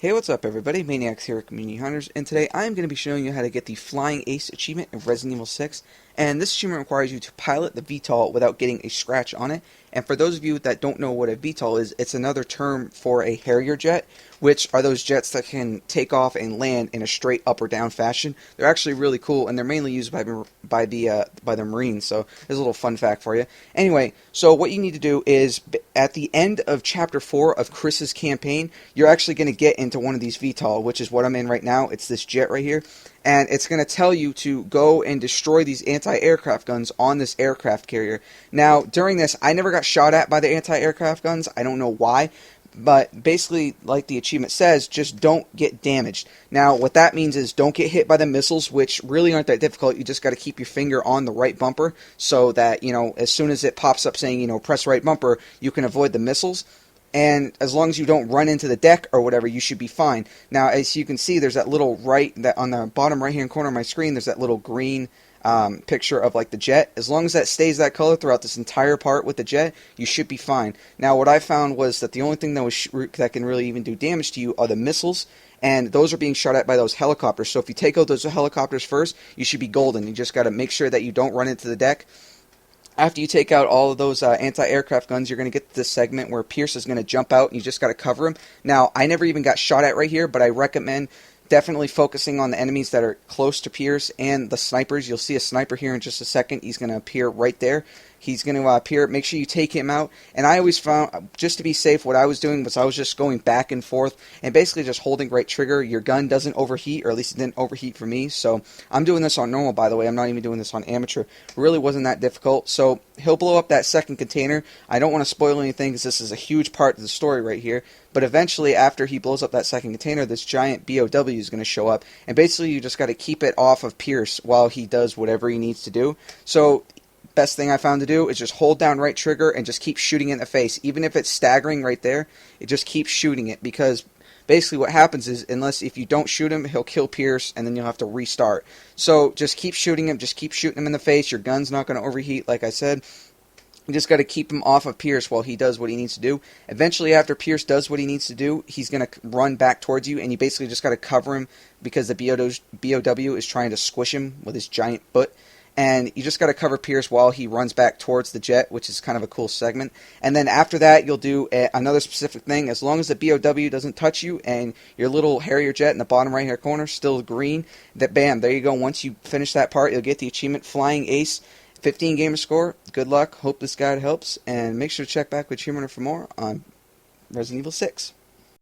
Hey, what's up everybody? Maniacs here at Community Hunters, and today I'm going to be showing you how to get the Flying Ace achievement in Resident Evil 6. And this achievement requires you to pilot the VTOL without getting a scratch on it. And for those of you that don't know what a VTOL is, it's another term for a Harrier jet, which are those jets that can take off and land in a straight up or down fashion. They're actually really cool, and they're mainly used by the Marines. So there's a little fun fact for you. Anyway, so what you need to do is at the end of Chapter 4 of Chris's campaign, you're actually going to get into one of these VTOL, which is what I'm in right now. It's this jet right here. And it's going to tell you to go and destroy these anti-aircraft guns on this aircraft carrier. Now, during this, I never got shot at by the anti-aircraft guns. I don't know why. But basically, like the achievement says, just don't get damaged. Now, what that means is don't get hit by the missiles, which really aren't that difficult. You just got to keep your finger on the right bumper so that, as soon as it pops up saying, press right bumper, you can avoid the missiles. And as long as you don't run into the deck or whatever, you should be fine. Now, as you can see, there's that little that on the bottom right-hand corner of my screen, there's that little green picture of like the jet. As long as that stays that color throughout this entire part with the jet, you should be fine. Now, what I found was that the only thing that can really even do damage to you are the missiles. And those are being shot at by those helicopters. So if you take out those helicopters first, you should be golden. You just got to make sure that you don't run into the deck. After you take out all of those anti-aircraft guns, you're going to get to this segment where Pierce is going to jump out and you just got to cover him. Now, I never even got shot at right here, but I recommend definitely focusing on the enemies that are close to Pierce and the snipers. You'll see a sniper here in just a second. He's going to appear right there. He's going to appear. Make sure you take him out. And I always found, just to be safe, what I was doing was I was just going back and forth and basically just holding right trigger. Your gun doesn't overheat, or at least it didn't overheat for me. So I'm doing this on normal, by the way. I'm not even doing this on amateur. It really wasn't that difficult. So he'll blow up that second container. I don't want to spoil anything because this is a huge part of the story right here. But eventually, after he blows up that second container, this giant BOW is going to show up. And basically, you just got to keep it off of Pierce while he does whatever he needs to do. So best thing I found to do is just hold down right trigger and just keep shooting it in the face. Even if it's staggering right there, it just keeps shooting it, because basically what happens is, if you don't shoot him, he'll kill Pierce and then you'll have to restart. So just keep shooting him, just keep shooting him in the face. Your gun's not going to overheat, like I said. You just got to keep him off of Pierce while he does what he needs to do. Eventually, after Pierce does what he needs to do, he's going to run back towards you, and you basically just got to cover him because the BOW is trying to squish him with his giant foot. And you just got to cover Pierce while he runs back towards the jet, which is kind of a cool segment. And then after that, you'll do another specific thing. As long as the BOW doesn't touch you and your little Harrier jet in the bottom right-hand corner still green, that bam, there you go. Once you finish that part, you'll get the achievement Flying Ace, 15 gamer score. Good luck. Hope this guide helps. And make sure to check back with Achievement for more on Resident Evil 6.